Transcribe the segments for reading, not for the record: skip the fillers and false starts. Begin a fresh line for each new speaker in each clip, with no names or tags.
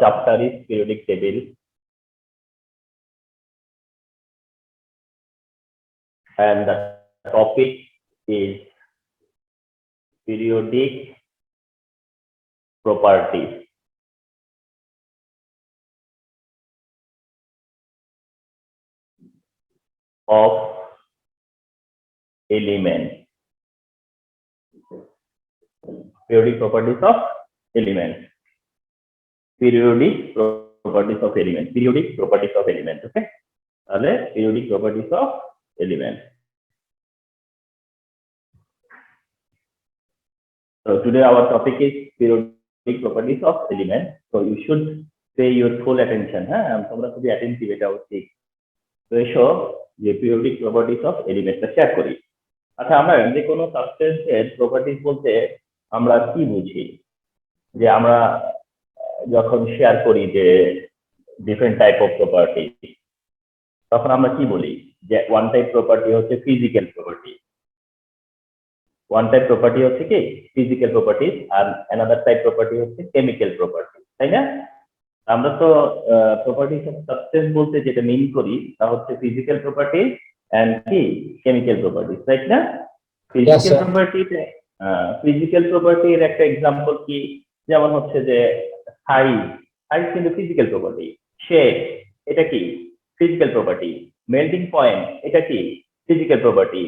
chapter is periodic table, and the topic is periodic properties of elements. Periodic properties of elements. Periodic properties of elements. Periodic properties of elements. Okay. Periodic properties of elements. So today our topic is periodic properties of elements. So you should pay your full attention. তোমরা খুবই attentive এটা উচিত। তো এসো যে periodic properties of elements share করি। আচ্ছা, আমরা যে কোনো সাবস্টেন্সের প্রপার্টিজ বলতে আমরা কি বুঝি? যে আমরা যখন শেয়ার করি যে ডিফারেন্ট টাইপ অফ প্রপার্টি, তখন আমরা কি বলি? যে ওয়ান টাইপ প্রপার্টি হচ্ছে physical property, one type property হচ্ছে কি ফিজিক্যাল প্রপার্টিজ, আর অ্যানাদার টাইপ প্রপার্টি হচ্ছে কেমিক্যাল প্রপার্টি, তাই না? আমরা তো প্রপার্টিজ অফ সাবস্টেন্স বলতে যেটা মিন করি তা হচ্ছে ফিজিক্যাল প্রপার্টি এন্ড কি কেমিক্যাল প্রপার্টিজ, রাইট না? ফিজিক্যাল প্রপার্টিতে ফিজিক্যাল প্রপার্টির একটা এক্সাম্পল কি? যেমন হচ্ছে যে সাইজ, সাইজ কিন্তু ফিজিক্যাল প্রপার্টি। শেপ, এটা কি ফিজিক্যাল প্রপার্টি। মেল্টিং পয়েন্ট, এটা কি ফিজিক্যাল প্রপার্টি।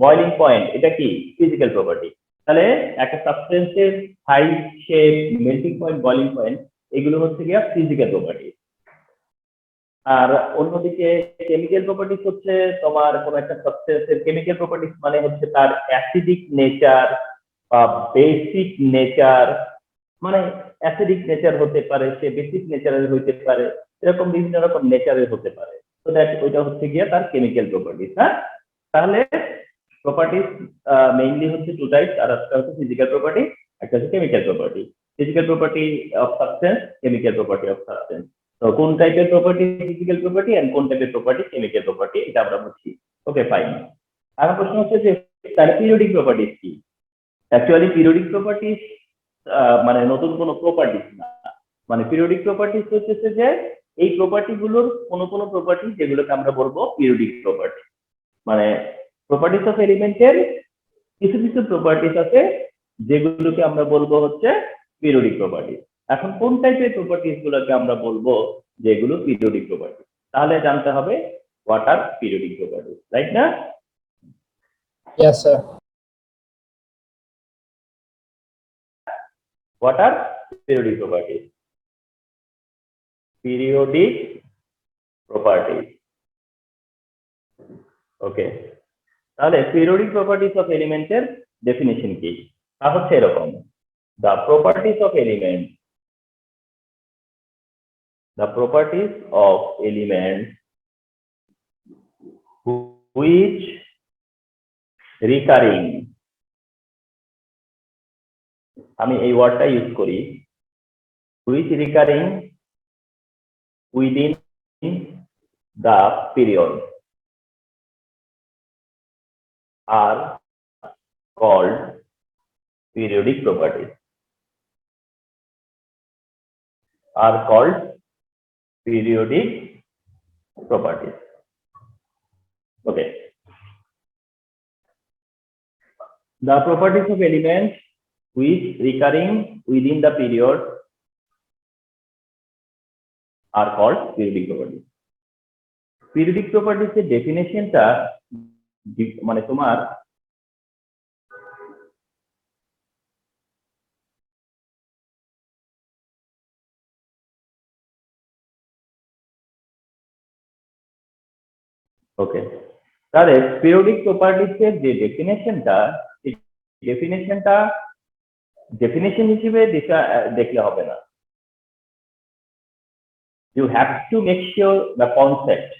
বয়লিং পয়েন্ট, এটা কি ফিজিক্যাল প্রপার্টি। তাহলে একটা সাবস্টেন্সের size, shape, melting point, boiling point এগুলো হচ্ছে গিয়া ফিজিক্যাল প্রপার্টি। আর অন্যদিকে কেমিক্যাল প্রপার্টিজ হচ্ছে তোমার কোন একটা সাবস্টেন্সের কেমিক্যাল প্রপার্টিজ মানে হচ্ছে তার অ্যাসিডিক নেচার বা বেসিক নেচার, মানে অ্যাসিডিক নেচার হতে পারে, সে বেসিক নেচারের হতে পারে, এরকম বিভিন্ন রকম নেচারের হতে পারে। তো দ্যাট ওইটা হচ্ছে গিয়া তার কেমিক্যাল প্রপার্টিজ। তাহলে প্রপার্টিজ মেইনলি হচ্ছে টু টাইপস, আর একটা হচ্ছে ফিজিক্যাল প্রপার্টি, একটা হচ্ছে chemical property. Physical property of substance, chemical property of substance. তো কোন টাইপের প্রপার্টি ফিজিক্যাল প্রপার্টি এন্ড কোন টাইপের প্রপার্টি কেমিক্যাল প্রপার্টি, এটা আমরা বুঝছি। ওকে, ফাইন। আর প্রশ্ন হচ্ছে যে তার পিরিয়ডিক প্রপার্টিজ কি? অ্যাকচুয়ালি পিরিয়ডিক প্রপার্টিজ মানে নতুন কোনো প্রপার্টিজ না, মানে পিরিয়ডিক প্রপার্টিজ হচ্ছে যে এই প্রপার্টি গুলোর কোন কোন প্রপার্টি যেগুলোকে আমরা বলবো পিরিয়ডিক প্রপার্টি। মানে প্রপার্টিজ অফ এলিমেন্টের কিছু কিছু প্রপার্টিজ আছে যেগুলোকে আমরা বলবো হচ্ছে পিরিয়ডিক প্রপার্টি। এখন কোন টাইপের প্রপার্টিজ গুলোকে আমরা বলবো যেগুলো পিরিয়ডিক প্রপার্টি, তাহলে জানতে হবে what are periodic properties, right না?
Yes, sir.
What are periodic properties? Periodic properties. Okay. তাহলে periodic properties of element এর definition কি? তা হচ্ছে এরকম: the properties of elements which recurring, আমি এই ওয়ার্ডটা ইউজ করি, which recurring within the period are called periodic properties. Are called periodic properties. Okay. The properties of elements which recurring within the period are called periodic properties. Periodic properties এর ডেফিনেশনটা মানে তোমার ওকে, তাহলে periodic properties এর যে definition হিসেবে দেখলে হবে না। You have to make sure the concept,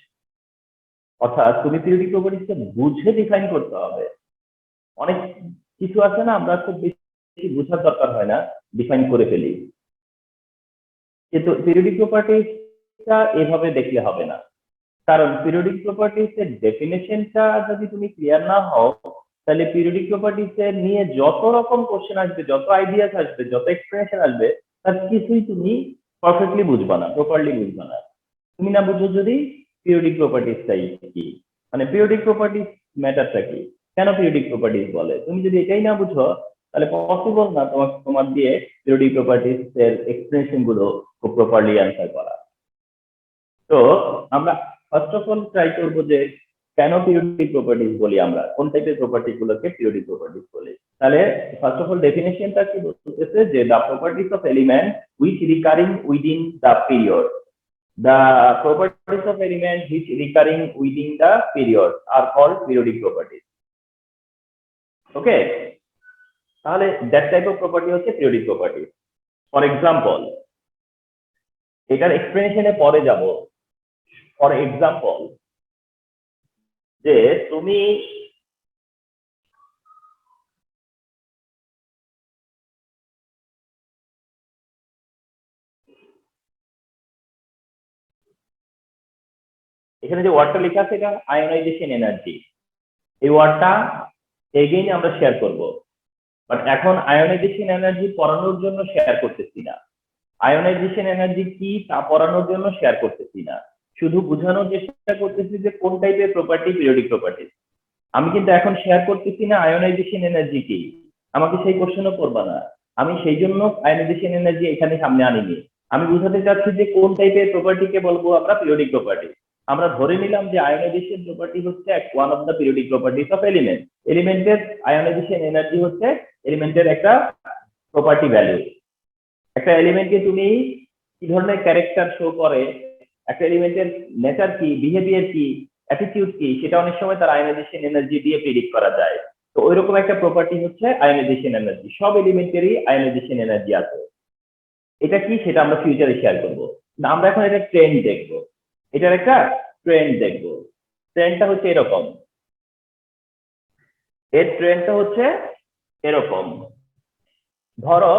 অর্থাৎ তুমি পিরিয়ডিক প্রপার্টিজকে বুঝে ডিফাইন করতে হবে। অনেক কিছু আছে না, আমরা খুব বেশি বোঝার দরকার হয় না, ডিফাইন করে ফেলি। কিন্তু পিরিয়ডিক প্রপার্টিজটা এভাবে দেখলে হবে না, কারণ পিরিয়ডিক প্রপার্টিজ এর ডেফিনেশনটা যদি তুমি ক্লিয়ার না হও, তাহলে পিরিয়ডিক প্রপার্টিজ এর নিয়ে যত রকম কোশ্চেন আসবে, যত আইডিয়াস আসবে, যত এক্সপ্লেনেশন আসবে, তার কিছুই তুমি পারফেক্টলি বুঝবা না, প্রপারলি বুঝবা না। তুমি না বুঝো যদি পিরিয়ডিক প্রপার্টিসটাই কি, মানে পিরিয়ডিক প্রপার্টিস ম্যাটারটা কি, কেন পিরিয়ডিক প্রপার্টিস বলে, তুমি যদি এটাই না বুঝো তাহলে পসিবল না তোমার দিয়ে পিরিয়ডিক প্রপার্টিস এর এক্সপ্লেনেশন গুলো খুব প্রপারলি অ্যান্সার করা। তো আমরা ফার্স্ট অফ অল ট্রাই করবো যে কেন পিরিয়ডিক প্রপার্টিস বলি, আমরা কোন টাইপের প্রপার্টি গুলোকে পিরিয়ডিক প্রপার্টিস বলি। তাহলে ফার্স্ট অফ অল ডেফিনেশনটা কি বলতেছে যে the properties of element which recurring within the period, the properties of element which recurring within the period are called periodic properties. Okay, তাহলে that type of property হচ্ছে periodic property. For example, এটার এক্সপ্লেনেশনে পরে যাব। For example, যে তুমি এখানে যে ওয়ার্ডটা লেখা আছে এটা আয়োনাইজেশন এনার্জি, এই ওয়ার্ডটা এগেইন আমরা শেয়ার করব, বাট এখন আয়োনাইজেশন এনার্জি পড়ানোর জন্য শেয়ার করতেছি না, আয়োনাইজেশন এনার্জি কি তা পড়ানোর জন্য শেয়ার করতেছি না, শুধু বোঝানোর চেষ্টা করতেছি যে কোন টাইপের প্রপার্টি পিরিয়ডিক প্রপার্টি। আমি কিন্তু এখন শেয়ার করতেছি না আয়োনাইজেশন এনার্জি কি, আমাকে সেই কোশ্চেনও করবা না, আমি সেই জন্য আয়োনাইজেশন এনার্জি এখানে সামনে আনিনি। আমি বুঝাতে চাচ্ছি যে কোন টাইপের প্রপার্টিকে বলবো আমরা পিরিয়ডিক প্রপার্টি। আমরা ধরে নিলাম যে আয়োনাইজেশন প্রপার্টি হচ্ছে one of the periodic properties of element, এলিমেন্টের আয়োনাইজেশন এনার্জি হচ্ছে এলিমেন্টের একটা প্রপার্টি ভ্যালু। একটা এলিমেন্টকে তুমি কি ধরনের ক্যারেক্টার শো করে, একটা এলিমেন্টের নেচার কি, বিহেভিয়ার কি, অ্যাটিটিউড কি, সেটা অনেক সময় তার আয়োনাইজেশন এনার্জি দিয়ে প্রেডিক্ট করা যায়। তো ওইরকম একটা প্রপার্টি হচ্ছে আয়োনাইজেশন এনার্জি, সব এলিমেন্টেরই আয়োনাইজেশন এনার্জি আছে। এটা কি সেটা আমরা ফিউচারে শেয়ার করব, না আমরা এখন এটা ট্রেন্ড দেখবো, এটার একটা ট্রেন্ড দেখবো। ট্রেন্ডটা হচ্ছে এরকম, এর ট্রেন্ডটা হচ্ছে এরকম, ধরো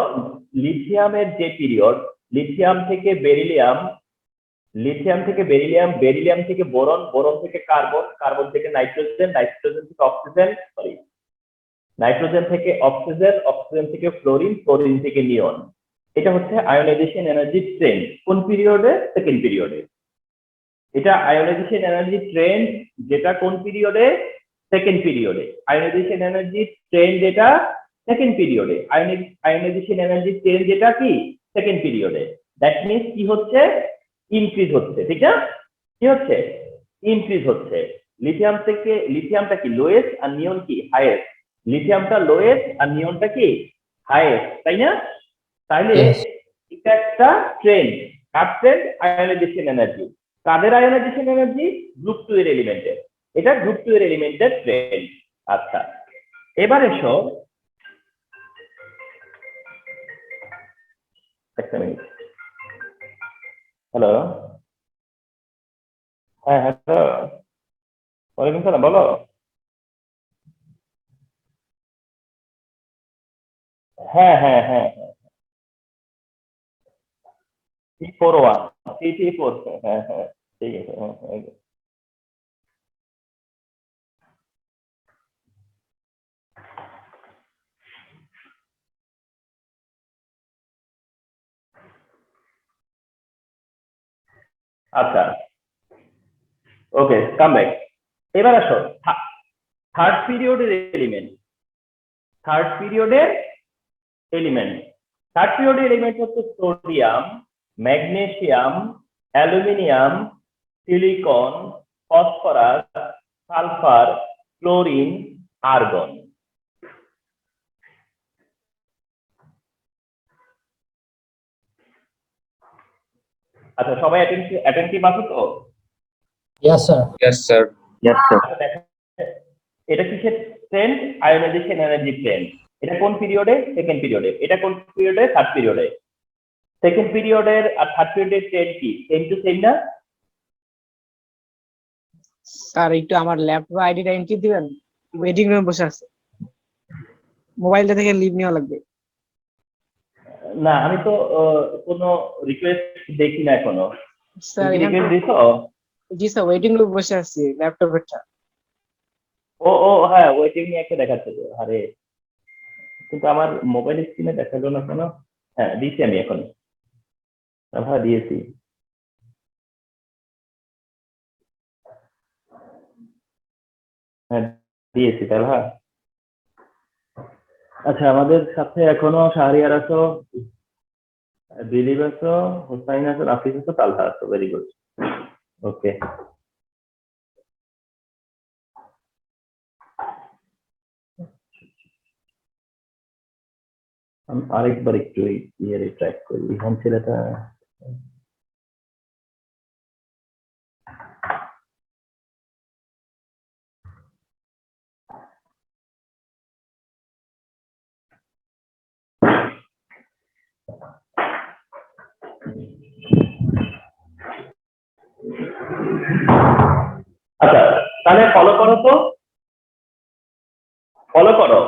লিথিয়ামের যে পিরিয়ড, লিথিয়াম থেকে বেরিলিয়াম, লিথিয়াম থেকে বেরিলিয়াম, বেরিলিয়াম থেকে বোরন, বোরন থেকে কার্বন, কার্বন থেকে নাইট্রোজেন, নাইট্রোজেন থেকে অক্সিজেন, সরি নাইট্রোজেন থেকে অক্সিজেন, অক্সিজেন থেকে ফ্লোরিন, ফ্লোরিন থেকে নিয়ন। এটা হচ্ছে আয়োনাইজেশন এনার্জি ট্রেন্ড। কোন পিরিয়ডে? সেকেন্ড পিরিয়ডে। এটা আয়োনাইজেশন এনার্জি ট্রেন্ড যেটা কোন পিরিয়ডে? সেকেন্ড পিরিয়ডে। আয়োনাইজেশন এনার্জি ট্রেন্ড যেটা সেকেন্ড পিরিয়ডে, আয়োনাইজেশন এনার্জি ট্রেন্ড যেটা কি সেকেন্ড পিরিয়ডে। দ্যাট মিনস কি হচ্ছে? ইনক্রিজ হচ্ছে, ঠিক না? কি হচ্ছে? ইনক্রিজ হচ্ছে। লিথিয়াম থেকে, লিথিয়ামটা কি লোয়েস্ট আর নিয়ন কি হাইয়েস্ট, লিথিয়ামটা লোয়েস্ট আর নিয়নটা কি হাইয়েস্ট, তাই না? তাহলে এটা একটা ট্রেন্ড, কার ট্রেন্ড? Ionization energy. কাদের আয়োনাইজেশন এনার্জি? গ্রুপ 2 এর এলিমেন্টের। এটা গ্রুপ 2 এর এলিমেন্টের ট্রেন্ড। আচ্ছা, এবার এসো, একটা মিনিট, হ্যালো, হ্যাঁ হ্যালো, ওয়ালাইকুম সালাম, বলো। হ্যাঁ হ্যাঁ হ্যাঁ, 341 334, হ্যাঁ হ্যাঁ, ঠিক আছে, হ্যাঁ হ্যাঁ। আচ্ছা, ওকে, কাম ব্যাক। এবার আসো থার্ড পিরিয়ডের এলিমেন্ট, থার্ড পিরিয়ডের এলিমেন্ট, থার্ড পিরিয়ডের এলিমেন্ট হচ্ছে sodium, magnesium, aluminium, silicon, phosphorus, sulphur, chlorine, argon. আচ্ছা, সবাই অ্যাটেন্টিভ আছো তো?
Yes, sir.
Yes, sir.
Yes, sir. এটা কিসের ট্রেন্ড? Ionization energy trend. এটা কোন পিরিয়ডে? সেকেন্ড পিরিয়ডে। এটা কোন পিরিয়ডে? থার্ড পিরিয়ডে। সেকেন্ড পিরিয়ডের আর থার্ড পিরিয়ডের ট্রেন্ড কি সেম টু সেম না?
স্যার একটু আমার ল্যাপটপ আইডিটা এন্ট্রি দিবেন, ওয়েটিং রুমে বসে আছে, মোবাইলটা থেকে লিভ নেওয়া লাগবে।
না, আমি তো কোনো রিকোয়েস্ট দেখি না এখনো।
স্যার
রিকোয়েস্ট দিছো?
জি স্যার, ওয়েটিং রুমে বসে আছি ল্যাপটপেরটা।
ও ও হ্যাঁ, ওয়েটিং নিয়ে একটা দেখাচ্ছে তো, আরে কিন্তু আমার মোবাইল স্ক্রিনে দেখালো না কোনো। হ্যাঁ, দিচ্ছি আমি এখন। তালহা দিয়েছি। হ্যাঁ দিয়েছি তালহা। আচ্ছা আমাদের সাথে এখনো শাহরিয়ার আছো, দিলীপ আছো, হুসাইন আছো, নাফিস আছো, তালহা আছো। Very good. ওকে। আমি আরেকবার একটু ট্র্যাক করি ইহান ছেলেটা। আচ্ছা তাহলে ফলো করো তো, ফলো করো।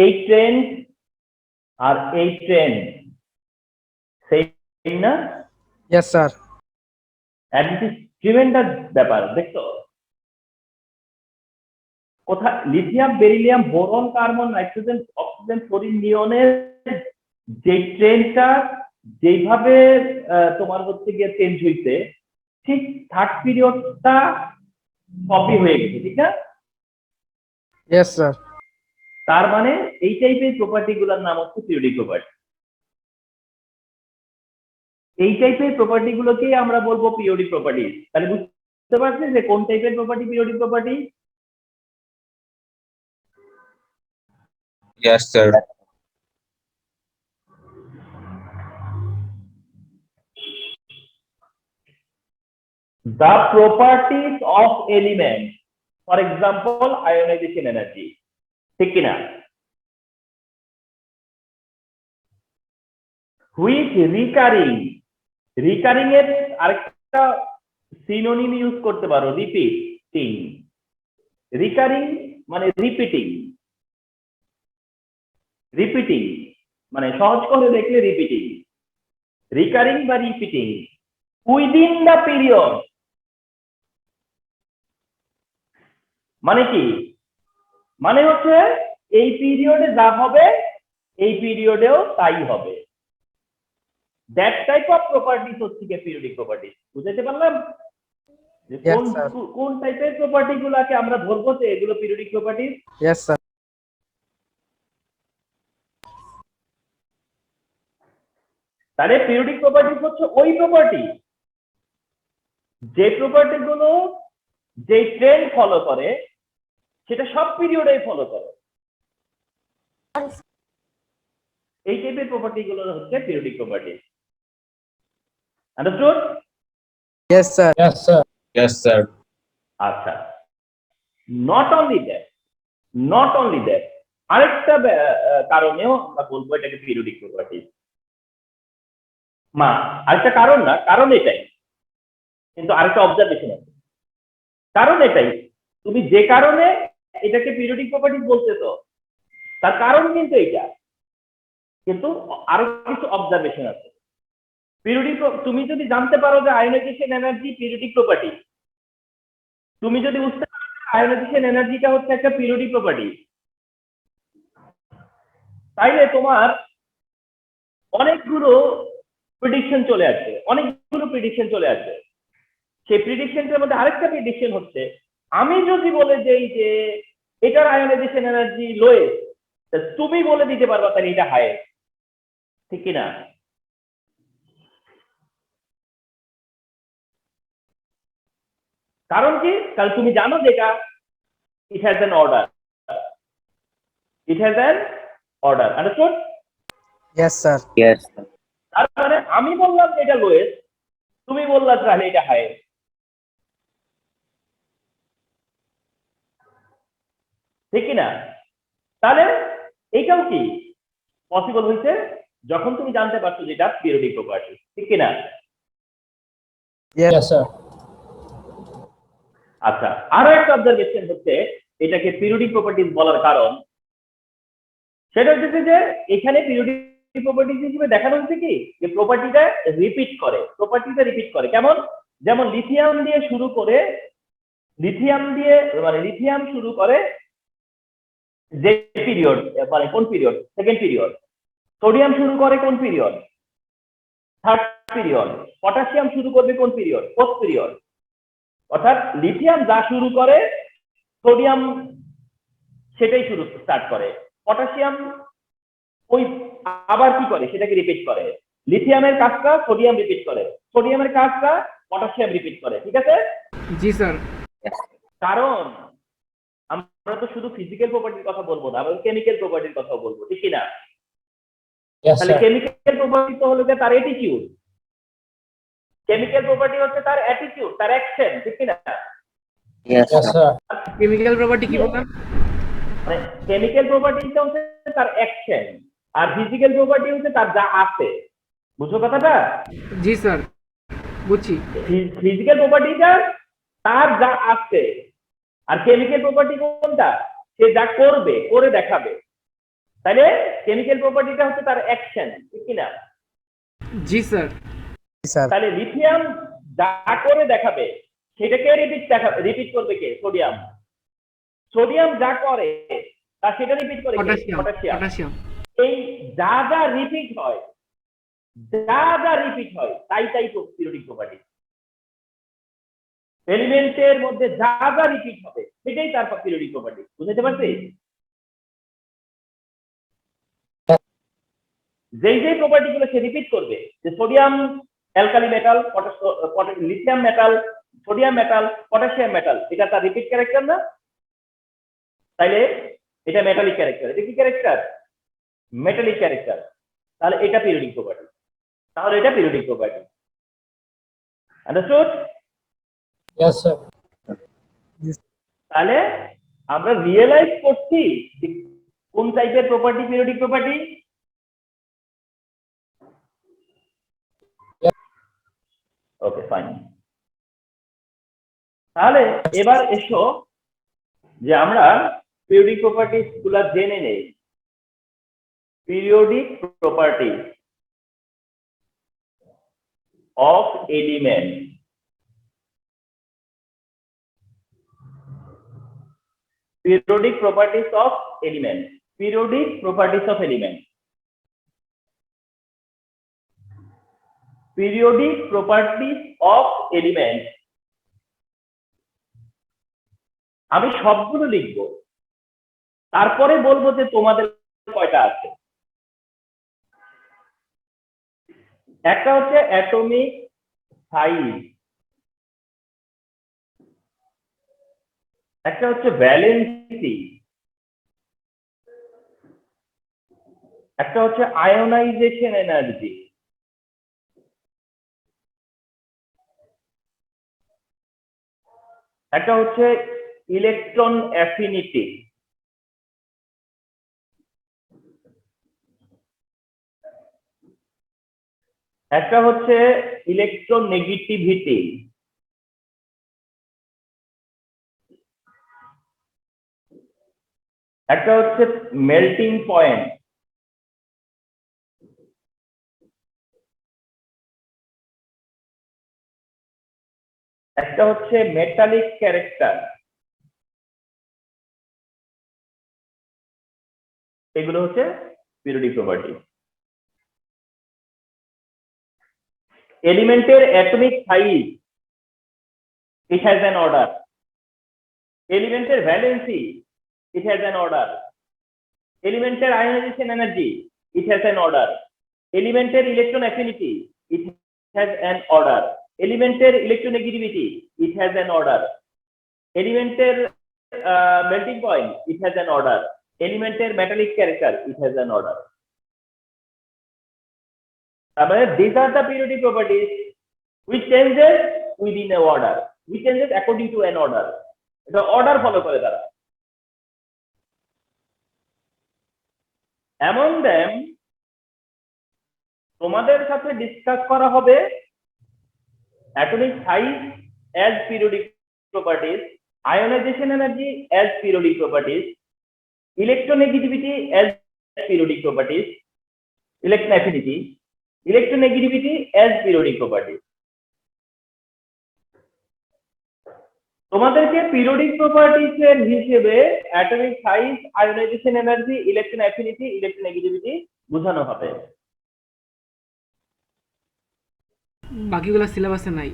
এই ট্রেন্ড আর এই ট্রেন্ড সেই না?
Yes sir.
ট্রিমেন্ডাস ব্যাপার দেখছো কোথায়? Lithium, beryllium, boron, carbon, nitrogen, oxygen, fluorine, নিয়নের যে ট্রেন্ডটা যেইভাবে তোমার হচ্ছে গিয়ে চেঞ্জ হইছে, ঠিক থার্ড পিরিয়ডটা কপি হয়ে গেছে, ঠিক না?
Yes sir.
তার মানে এই টাইপের প্রপার্টি গুলোর নাম হচ্ছে পিরিয়ডিক প্রপার্টি। এই টাইপের প্রপার্টি গুলোকেই আমরা বলবো পিরিয়ডিক প্রপার্টি। তাহলে বুঝতে পারছি যে কোন টাইপের property periodic property?
Yes, sir.
The properties of elements, for example ionization energy, ঠিক কিনা? Which recurring এর আরেকটা সিনোনিম ইউজ করতে পারো, রিপিটিং। রিকারিং মানে রিপিটিং মানে সহজ করে দেখলে রিপিটিং। রিকারিং বা রিপিটিং উইদিন দ্য পিরিয়ড মানে কি? মানে হচ্ছে এই পিরিয়ডে যা হবে এই পিরিয়ডেও তাই হবে। দ্যাট টাইপ অফ প্রপার্টিজ হচ্ছে কি পিরিয়ডিক প্রপার্টিজ। বুঝতে পারলাম যে কোন টাইপের প্রপার্টি গুলাকে আমরা ধরবো যে এগুলো পিরিয়ডিক প্রপার্টিজ?
Yes sir.
তাহলে পিরিয়ডিক প্রপার্টিজ হচ্ছে ওই প্রপার্টি যে প্রপার্টি গুলো যে ট্রেন্ড ফলো করে সেটা সব পিরিয়ডে ফলো করে। এই টাইপের প্রপার্টি গুলো হচ্ছে periodic property. Understood?
Yes sir.
Yes, sir.
Yes, sir.
আচ্ছা, নট অনলি দ্যাট, আরেকটা কারণেও আমরা বলবো এটাকে পিরিয়ডিক প্রপার্টি। আরেকটা কারণ না, কারণ এটাই, কিন্তু আরেকটা অবজারভেশন আছে। কারণ এটাই, তুমি যে কারণে এটাকে পিরিয়ডিক প্রপার্টিজ বলতেছো তার কারণ কিন্তু এটা, কিন্তু আরো কিছু অবজারভেশন আছে। পিরিয়ডিক, তুমি যদি জানতে পারো যে আয়োনাইজেশন এনার্জি পিরিয়ডিক প্রপার্টি, তুমি যদি বুঝতে পারো আয়োনাইজেশন এনার্জিটা হচ্ছে একটা পিরিয়ডিক প্রপার্টি, তাইলে তোমার অনেকগুলো প্রেডিকশন চলে আসবে, সেই প্রেডিকশনটার মধ্যে আরেকটা প্রেডিকশন হচ্ছে, আমি যদি বলে দেই যে এটার আয়োনাইজেশন এনার্জি লোয়েস্ট, তুমি বলে দিতে পারবা তাহলে এটা হাইয়েস্ট, ঠিক কিনা? কারণ কি? কারণ তুমি জানো যে এটা it has an order, understood?
Yes sir.
Yes.
তার মানে আমি বললাম যে এটা লোয়েস্ট, তুমি বললা তাহলে এটা হাইয়েস্ট, ঠিক কিনা? তাহলে এইটাও কি পসিবল হয়েছে যখন তুমি জানতে পারছো যে এটা পিরিয়ডিক প্রপার্টি, ঠিক কিনা?
Yes, sir.
আচ্ছা, আরো একটা অবজারভেশন হচ্ছে এটাকে পিরিয়ডিক প্রপার্টিজ বলার কারণ, সেটা হচ্ছে যে এখানে পিরিয়ডিক প্রপার্টিজ হিসেবে দেখানো হচ্ছে কি যে প্রপার্টিটা রিপিট করে। কেমন? যেমন লিথিয়াম শুরু করে যে পিরিয়ড, মানে কোন পিরিয়ড? Second period. সোডিয়াম শুরু করে কোন পিরিয়ড? থার্ড পিরিয়ড, পটাশিয়াম শুরু করবে কোন পিরিয়ড? Fourth period. অর্থাৎ লিথিয়াম যা শুরু করে সোডিয়াম সেটাই স্টার্ট করে, পটাশিয়াম ওই আবার কি করে সেটাকে রিপিট করে। লিথিয়ামের কাজটা সোডিয়াম রিপিট করে, সোডিয়ামের কাজটা পটাশিয়াম রিপিট করে। ঠিক আছে?
জি স্যার।
কারণ আমরা তো শুধু ফিজিক্যাল প্রপার্টির কথা বলবো না, আমরা কেমিক্যাল প্রপার্টির কথাও বলবো, ঠিক কিনা?
Yes,
তাহলে
sir.
কেমিক্যাল প্রপার্টি তো হলো তার অ্যাটিটিউড, কেমিক্যাল প্রপার্টি হচ্ছে তার অ্যাটিটিউড, তার অ্যাকশন, ঠিক কিনা?
Yes, sir.
কেমিক্যাল প্রপার্টি কি বলেন?
মানে কেমিক্যাল প্রপার্টিটা হচ্ছে তার অ্যাকশন, আর ফিজিক্যাল প্রপার্টি হচ্ছে তার যা আছে। বুঝছো কথাটা?
জি স্যার, বুঝছি।
ফিজিক্যাল প্রপার্টিটা তার যা আছে, আর কেমিক্যাল প্রপার্টি কোনটা? সে যা করবে, করে দেখাবে। তাহলে কেমিক্যাল প্রপার্টিটা হচ্ছে তার অ্যাকশন, ঠিক কিনা?
জি স্যার।
তাহলে লিথিয়াম যা করে দেখাবে সেটাকে রিপিট করবে কে? সোডিয়াম। সোডিয়াম যা করে তা সেটা রিপিট করে কে? পটাশিয়াম। এই যা যা রিপিট হয়, তাই পিরিয়ডিক প্রপার্টি। এলিমেন্টের মধ্যে যা যা রিপিট হবে সেটাই তার পিরিয়ডিক প্রপার্টি। বুঝতে পারছি? যেই প্রপার্টি গুলো সে রিপিট করবে, যে sodium alkali metal, lithium metal, sodium metal, potassium metal, এটা তার রিপিট ক্যারেক্টার না? তাইলে এটা মেটালিক ক্যারেক্টার। এটা কি ক্যারেক্টার? Metallic character. তাহলে এটা periodic property. Understood?
Yes, sir.
তাহলে আমরা রিয়েলাইজ করছি কোন টাইপের প্রপার্টি পিরিয়ডিক প্রপার্টি। ওকে, ফাইন। তাহলে এবার এসো যে আমরা পিরিয়ডিক প্রপার্টিজ গুলো জেনে নেই। Periodic properties of element. Periodic properties of element. Periodic properties of element. Periodic properties of element. আমি সবগুলো লিখবো, তারপরে বলবো যে তোমাদের কয়টা আছে। একটা হচ্ছে অ্যাটমিক সাইজ, একটা হচ্ছে ভ্যালেন্সি, একটা হচ্ছে আয়োনাইজেশন এনার্জি, একটা হচ্ছে ইলেকট্রন অ্যাফিনিটি, একটা হচ্ছে ইলেকট্রন নেগেটিভিটি, একটা হচ্ছে মেল্টিং পয়েন্ট, একটা হচ্ছে মেটালিক ক্যারেক্টার। এগুলো হচ্ছে পিরিয়ডিক প্রপার্টি। এলিমেন্টের atomic size, it has an order. এলিমেন্টের valency, it has an order. এলিমেন্টের ionisation energy, it has an order. এলিমেন্টের electron affinity, it has an order. এলিমেন্টের electronegativity, it has an order. এলিমেন্টের melting point, it has an order. এলিমেন্টের metallic character, it has an order. তারপরে these are the periodic properties which changes within a order, which changes according to an order. এটা order follow করে তারা। Among them তোমাদের সাথে discuss করা হবে atomic size as periodic properties, ionization energy as periodic properties, electronegativity as periodic properties, electron affinity, electronegativity as periodic properties. তোমাদেরকে periodic properties এর হিসেবে atomic size, ionisation energy, electron affinity, electronegativity বোঝানো হবে।
বাকিগুলো সিলেবাসে নাই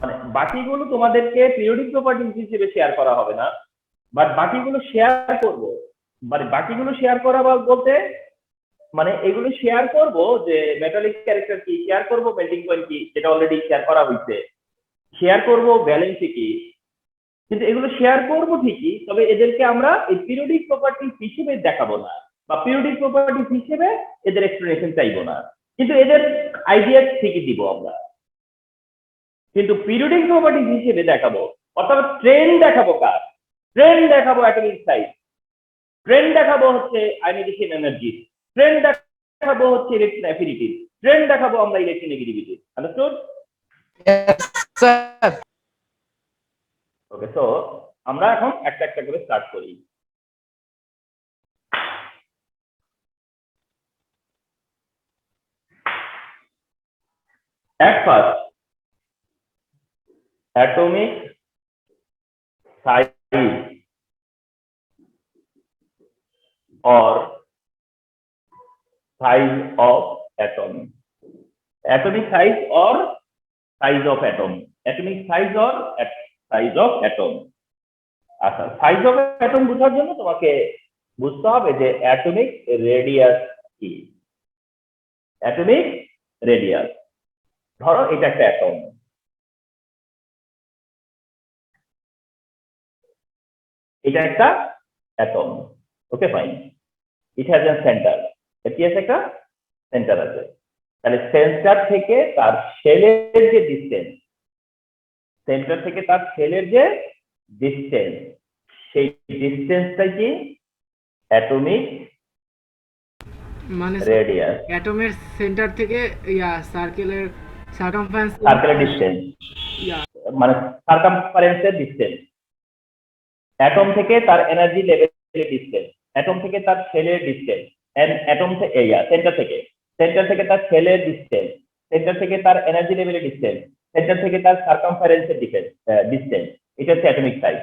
মানে বাকিগুলো তোমাদেরকে পিরিয়ডিক প্রপার্টিজ হিসেবে শেয়ার করা হবে না, বাট বাকিগুলো শেয়ার করব। মানে বাকিগুলো শেয়ার করা বলতে মানে এগুলো শেয়ার করব যে মেটালিক ক্যারেক্টার কি, শেয়ার করব মেল্টিং পয়েন্ট কি, যেটা অলরেডি শেয়ার করা হয়েছে, শেয়ার করব ভ্যালেন্সি কি, কিন্তু এগুলো শেয়ার করব ঠিকই, তবে এদেরকে আমরা এই পিরিয়ডিক প্রপার্টিজ হিসেবে দেখাবো না, বা পিরিয়ডিক প্রপার্টিজ হিসেবে এদের এক্সপ্লেনেশন চাইবো না, কিন্তু এদের আইডিয়া ঠিকই দিব আমরা, কিন্তু পিরিয়ডিক প্রপার্টিজ হিসেবে দেখাবো। অর্থাৎ ট্রেন্ড দেখাবো কার? ট্রেন্ড দেখাবো অ্যাটমিক সাইজ, ট্রেন্ড দেখাবো হচ্ছে আয়নাইজেশন এনার্জি, ট্রেন্ড দেখাবো হচ্ছে ইলেকট্রন অ্যাফিনিটি, ট্রেন্ড দেখাবো আমরা ইলেকট্রোনেগেটিভিটি। আন্ডারস্টুড?
Yes, sir.
ওকে, সো আমরা এখন একটা একটা করে স্টার্ট করি। At first, atomic size or size of atom. Atomic size or size of atom. Atomic size or size of atom. আচ্ছা, সাইজ অফ অ্যাটম বোঝার জন্য তোমাকে বুঝতে হবে যে অ্যাটমিক রেডিয়াস কি। অ্যাটমিক রেডিয়াস, ধরো এটা একটা অ্যাটম, এটা একটা atom, okay fine, it has a centre, কি আছে? একটা সেন্টার আছে। তাহলে সেন্টার থেকে তার শেলের যে ডিসটেন্স, সেন্টার থেকে তার শেলের যে ডিসটেন্স, সেই ডিসটেন্সটা কি? অ্যাটমিক
মানে
রেডিয়াস,
অ্যাটমের সেন্টার থেকে সার্কেলের সার্কামফারেন্স,
সার্কেলের ডিসটেন্স, মানে সার্কামফারেন্সের ডিসটেন্স, অ্যাটম থেকে তার এনার্জি লেভেলের ডিসটেন্স, অ্যাটম থেকে তার শেলের ডিসটেন্স, অ্যাটম থেকে সেন্টার থেকে তার শেলের ডিসটেন্স, সেন্টার থেকে তার এনার্জি লেভেলের ডিসটেন্স, সেন্টার থেকে তার সার্কামফারেন্সের ডিসটেন্স, এটা হচ্ছে অ্যাটমিক সাইজ,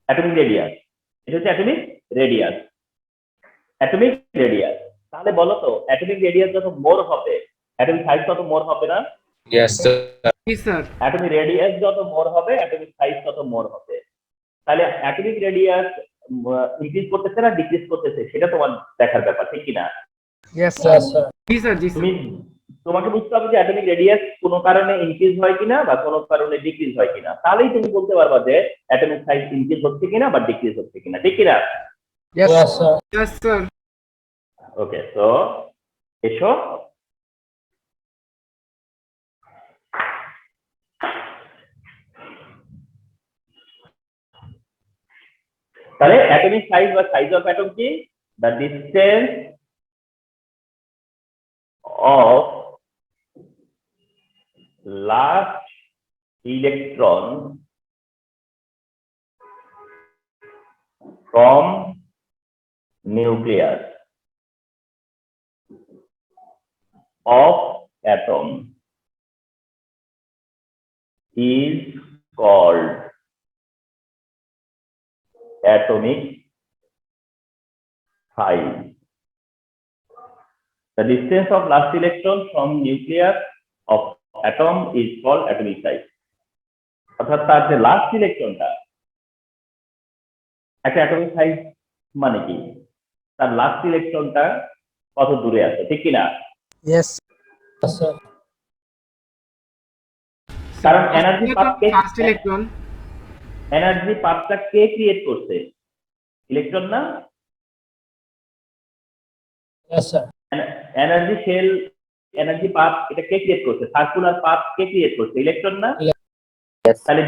অ্যাটমিক রেডিয়াস। এটা হচ্ছে অ্যাটমিক রেডিয়াস, অ্যাটমিক রেডিয়াস। তাহলে বলো তো অ্যাটমিক রেডিয়াস যত মোর হবে, অ্যাটমিক সাইজ তত মোর হবে না?
Yes, sir.
জি স্যার।
অ্যাটমিক রেডিয়াস যত মোর হবে, অ্যাটমিক সাইজ তত মোর হবে। তাহলে অ্যাটমিক রেডিয়াস ইনক্রিজ করতেছে না ডিক্রিজ করতেছে, সেটা তোমার দেখার ব্যাপার, ঠিক কিনা?
Yes, sir.
জি স্যার, জি
তুমি
স্যার।
তোমাকে বুঝতে হবে যে অ্যাটমিক রেডিয়াস কোনো কারণে ইনক্রিজ হয় কিনা বা কোনো কারণে ডিক্রিজ হয় কিনা, তাহলেই তুমি বলতে পারবা যে অ্যাটমিক সাইজ ইনক্রিজ হচ্ছে কিনা বা ডিক্রিজ হচ্ছে কিনা, ঠিক কিনা?
Yes, sir.
Yes sir.
Okay, তো এসো তাহলে অ্যাটমিক সাইজ বা সাইজ অফ অ্যাটম কি? The distance of last electron from nucleus of atom is called atomic size. The distance of last electron from nucleus of atom is called atomic size. অর্থাৎ তার যে last ইলেকট্রনটা, একটা atomic size মানে কি? তার last ইলেকট্রনটা কত দূরে আছে, ঠিক কিনা?
Yes, sir.
কারণ এনার্জি
ফার্স্ট ইলেকট্রন।
এনার্জি পাথটা কে ক্রিয়েট করছে? ইলেকট্রন না?
Yes, sir.
Energy shell, energy path, এটা কে ক্রিয়েট করছে? সার্কুলার পাথ কে ক্রিয়েট করছে? ইলেকট্রন না? তাহলে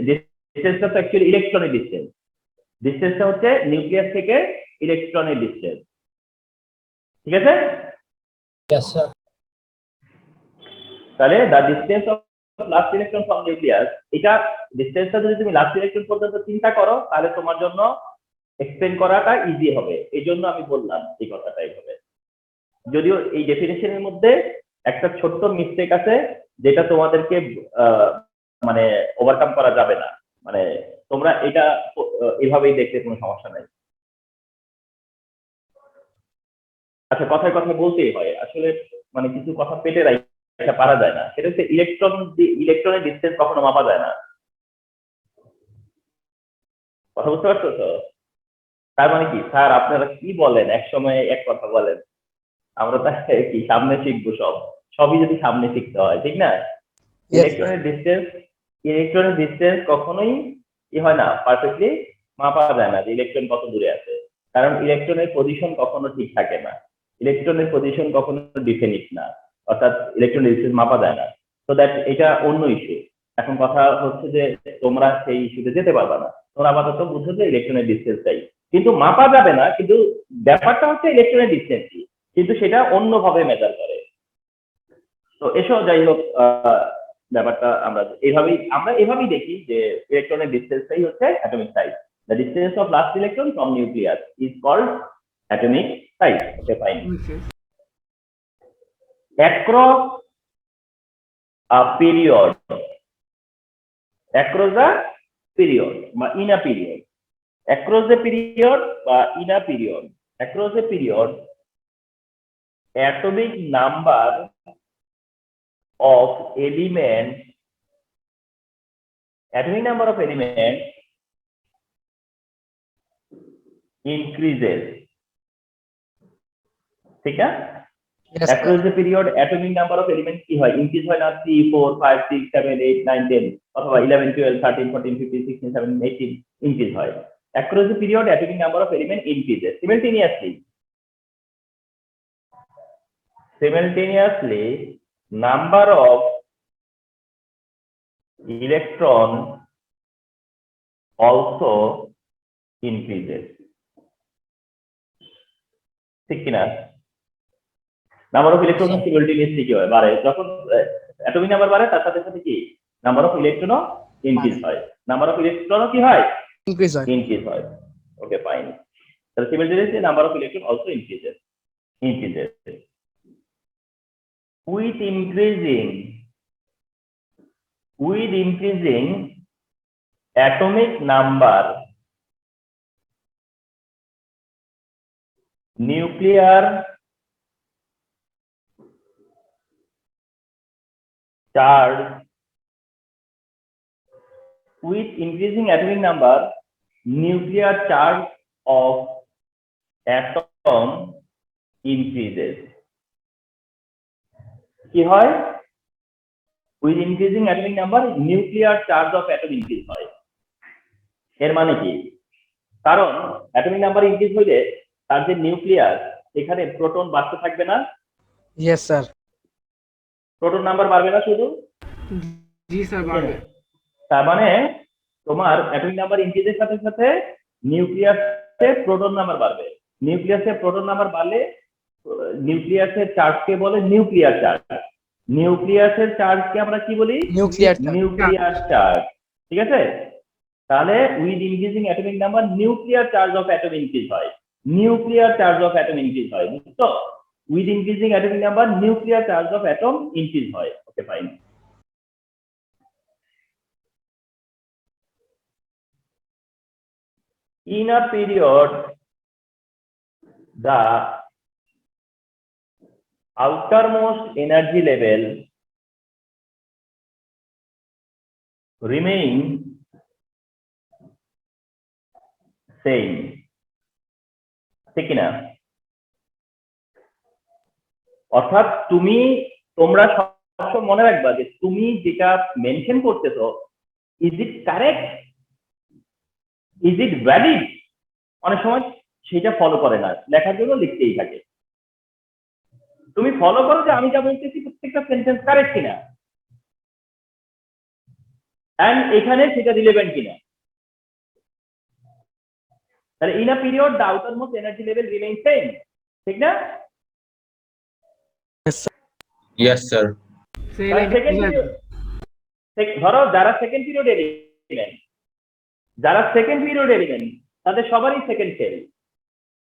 ডিসটেন্সটা তো অ্যাকচুয়ালি ইলেকট্রনের ডিসটেন্স, ডিসটেন্সটা হচ্ছে নিউক্লিয়াস থেকে ইলেকট্রনের ডিসটেন্স, ঠিক আছে?
Yes, sir.
তাহলে the distance of last electron from nucleus, এটা ডিসটেন্সটা যদি তুমি লাস্ট ইলেকট্রন পর্যন্ত চিন্তা করো তাহলে তোমার জন্য এক্সপ্লেন করাটা ইজি হবে, এই জন্য আমি বললাম এই কথাটা এইভাবে। যদিও এই ডেফিনেশনের মধ্যে একটা ছোট্ট মিস্টেক আছে যেটা তোমাদেরকে মানে ওভারকাম করা যাবে না, মানে তোমরা এটা এভাবেই দেখতে কোনো সমস্যা নাই। আচ্ছা, কথায় কথায় বলতেই হয় আসলে, মানে কিছু কথা পেটে রাখি এটা পারা যায় না। সেটা হচ্ছে ইলেকট্রনের ডিসটেন্স কখনো মাপা যায় না। কথা বুঝতে পারছো তো? তার মানে কি স্যার আপনারা কি বলেন, এক সময় এক কথা বলেন, আমরা তাহলে কি সামনে শিখবো? সবই যদি সামনে শিখতে হয়, ঠিক না? ইলেকট্রনের ডিসটেন্স কখনোই কি হয় না, পারফেক্টলি মাপা যায় না যে ইলেকট্রন কত দূরে আছে, কারণ ইলেকট্রনের পজিশন কখনো ঠিক থাকে না, ইলেকট্রনের পজিশন কখনো ডিফিনিট না, অর্থাৎ ইলেকট্রন ডিসটেন্স মাপা যায় না। তো দ্যাট এটা অন্য ইস্যু। এখন কথা হচ্ছে যে তোমরা সেই ইস্যুতে যেতে পারবে না, তোমরা আপাতত বুঝো যে ইলেকট্রনের ডিসটেন্সটাই কিন্তু মাপা যাবে না, কিন্তু ব্যাপারটা হচ্ছে ইলেকট্রনের ডিসটেন্স কিন্তু সেটা অন্যভাবে মেজার করে। তো এসব যাই হোক, ব্যাপারটা আমরা এভাবেই দেখি যে ইলেকট্রনের ডিসটেন্সটাই হচ্ছে atomic size. The distance of last electron from nucleus is called atomic size. Okay, fine. Across a period, across a period বা in a period, across a period বা in a period, across a period atomic number of elements increases, ঠিক না?
Yes,
across the period atomic number of elements কি হয়, increase হয় না? 3 4 5 6 7 8 9 10 অথবা 11 12 13 14 15 16 17 18 increase হয়। across the period atomic number of elements increases simultaneously number of electron also increases, ঠিক কিনা? নাম্বার অফ ইলেকট্রন সিমিলটেনিয়াসলি কি হয়, বাড়ে। যখন অ্যাটমিক নাম্বার বাড়ে তার সাথে সাথে কি নাম্বার অফ ইলেকট্রনও ইনক্রিজ হয়, নাম্বার অফ ইলেকট্রনও কি হয়, ইনক্রিজ হয়। Okay, fine. তাহলে simultaneously number of electron also increases with increasing atomic number, nuclear charge, with increasing atomic number, nuclear charge of atom increases. কি হয়? with increasing atomic number, nuclear charge of atom increase হয়। এর মানে কি? কারণ atomic number increase হইলে তার যে নিউক্লিয়াস, এখানে প্রোটন বাড়তে থাকবে না?
yes sir,
প্রোটন নাম্বার বাড়বে না শুধু?
জি স্যার, বাড়বে।
তার মানে তোমার অ্যাটমিক নাম্বার ইনক্রিজের সাথে সাথে নিউক্লিয়াসে প্রোটন নাম্বার বাড়বে। নিউক্লিয়াসে প্রোটন নাম্বার বাড়লে নিউক্লিয়াসের চার্জকে বলে নিউক্লিয়ার চার্জ। নিউক্লিয়াসের চার্জকে আমরা কি বলি? Nuclear charge. ঠিক আছে? তাহলে with increasing atomic number nuclear charge of atom increase হয়, nuclear charge of atom increase হয়, বুঝছো? With increasing atomic number nuclear charge of atom increase হয়। Okay, fine. In a period, the outermost energy level remain same, ঠিক না? অর্থাৎ তোমরা সবসময় মনে রাখবা যে তুমি যেটা মেনশন করতেছো, is it correct, is it valid? অনেক সময় সেটা ফলো করে না, লেখার জন্য লিখতেই থাকে। তুমি ফলো করো যে আমি যা বলতেছি প্রত্যেকটা সেন্টেন্স কারেক্ট কিনা, এন্ড এখানে সেটা রিলেভেন্ট কিনা। তাহলে in a period the outermost energy level remain same, ঠিক না?
Yes, sir.
ধরো যারা সেকেন্ড পিরিয়ড এলিমেন্ট তাদের সবারই সেকেন্ড সেল,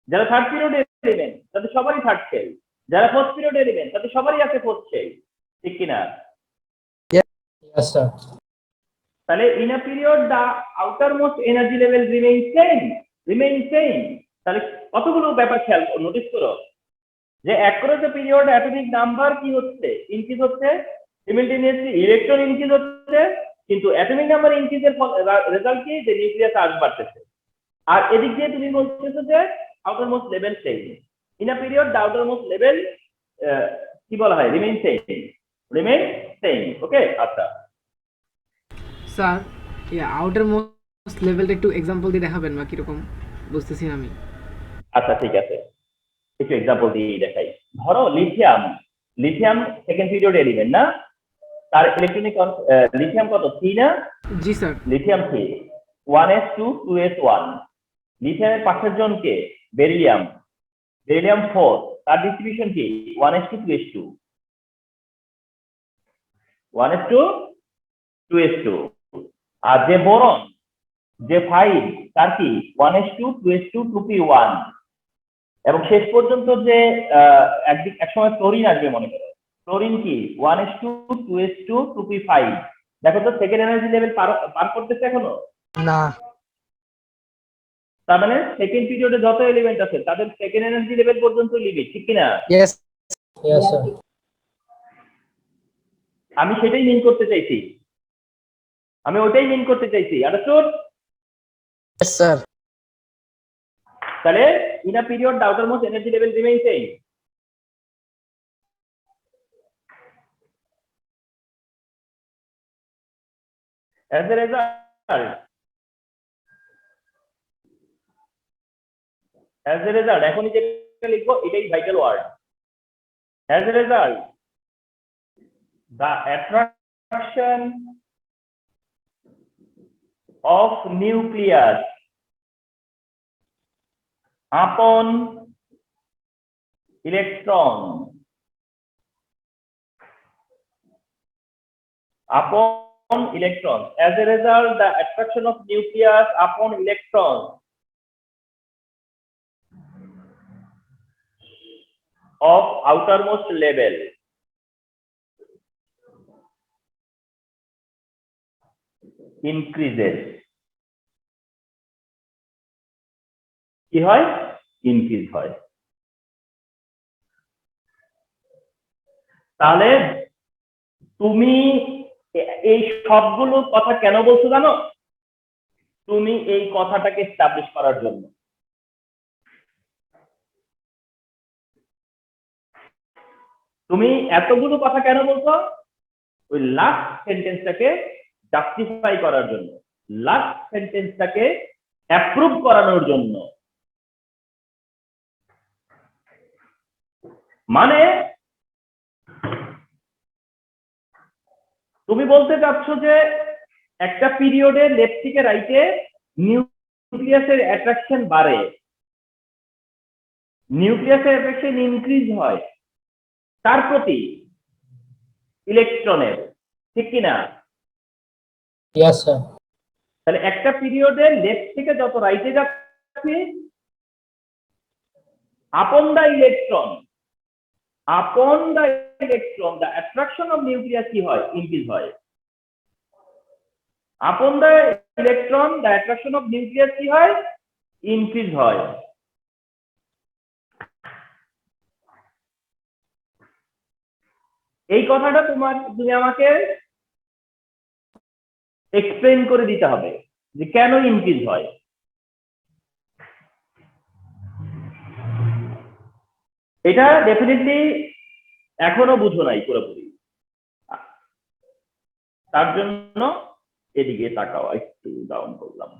যারা থার্ড পিরিয়ড এলিমেন্ট তাদের সবারই থার্ড সেল, যারা ফোর্থ পিরিয়ড এলিমেন্ট তাদের সবারই আছে ফোর্থ সেল, ঠিক কিনা?
Yes, sir.
তাহলে in a period the outermost energy level remain same. তাহলে কতগুলো ব্যাপার খেয়াল নোটিস করো। যে across the period atomic number কি হচ্ছে, ইনক্রিজ হচ্ছে, সিমিলটেনিয়াসলি ইলেকট্রন ইনক্রিজ হচ্ছে, কিন্তু অ্যাটমিক নাম্বার ইনক্রিজের রেজাল্ট কি, যে নিউক্লিয়াস চার্জ বাড়তেছে। আর এদিক দিয়ে তুমি বলতেছো যে outermost level same, in a period the outermost level কি বলা হয়, রিমেইন সেম। ওকে, আচ্ছা
স্যার আউটার মোস্ট লেভেলটা একটু এক্সাম্পল দিয়ে দেখাবেন বা কিরকম, বুঝতেছি না আমি।
আচ্ছা ঠিক আছে, একটু এক্সাম্পল দিয়ে দেখাই। ধরো লিথিয়াম সেকেন্ড পিরিয়ড এলিমেন্ট না, তার ইলেকট্রনিক লিথিয়াম কত, 3 না?
জি স্যার।
Lithium 3, 1s2 2s1। লিথিয়ামের পাশের জন কে, বেরিলিয়াম 4, তার ডিস্ট্রিবিউশন কি, 1s2 2s2, 1s2 2s2। আর যে বোরন, যে 5, তার কি 1s2 2s2 2p1। এবং শেষ পর্যন্ত যে এক সময় ক্লোরিন আসবে, মনে করো ক্লোরিন কি 1s2 2s2 2p5। দেখো তো সেকেন্ড এনার্জি লেভেল পার করতেছে এখনো
না।
তার মানে সেকেন্ড পিরিয়ডে যত এলিমেন্ট আছে তাদের সেকেন্ড এনার্জি লেভেল পর্যন্ত লিমিট, ঠিক কিনা?
Yes yes sir.
আমি সেটাই মিন করতে চাইছি, আমি ওটাই মিন করতে চাইছি, আন্ডারস্টুড?
Yes sir.
তাহলে in a period the outermost energy level remain same. As a result, এখনই যেটা লিখবো এটাই vital word. As a result, the attraction of nucleus upon electron as a result, the attraction of nucleus upon electron of outermost level increases। কি হয়, increase হয়। তাহলে তুমি এই সবগুলো কথা কেন বলছো জানো? তুমি এই কথাটাকে এস্টাবলিশ করার জন্য। তুমি এতগুলো কথা কেন বলছো? ওই লাস্ট সেন্টেন্সটাকে জাস্টিফাই করার জন্য, লাস্ট সেন্টেন্সটাকে অ্যাপ্রুভ করানোর জন্য। মানে তুমি বলতে চাচ্ছ যে একটা পিরিয়ডে লেফট থেকে রাইটে নিউক্লিয়াসের অ্যাট্রাকশন বাড়ে, নিউক্লিয়াসের অ্যাট্রাকশন ইনক্রিজ হয় তার প্রতি ইলেকট্রনের, ঠিক কিনা?
Yes sir.
তাহলে একটা পিরিয়ডে লেফট থেকে যত রাইটে যাচ্ছে, upon the electron the attraction of nucleus কি হয়, ইনক্রিজ হয়। Upon the electron the attraction of nucleus কি হয়, ইনক্রিজ হয়। এই কথাটা তুমি আমাকে এক্সপ্লেন করে দিতে হবে যে কেন ইনক্রিজ হয়। এটা ডেফিনেটলি এখনো বুঝো নাই পুরোপুরি, তার জন্য এদিকে তাকাও, একটু ডাউন করলাম।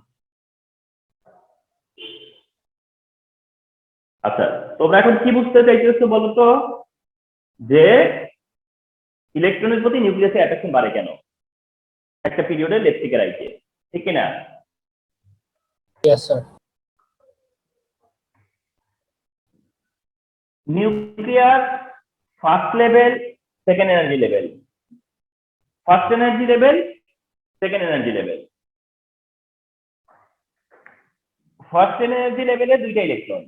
আচ্ছা, তোমরা এখন কি বুঝতে চাইতেছো বলো তো, যে ইলেকট্রনের প্রতি নিউক্লিয়াসের অ্যাট্রাকশন বাড়ে কেন একটা পিরিয়ডে লেফট থেকে রাইটে, ঠিক কিনা?
Yes sir.
Nucleus first level, second energy level, first energy level, second energy level. First energy লেভেলে দুইটা ইলেকট্রন,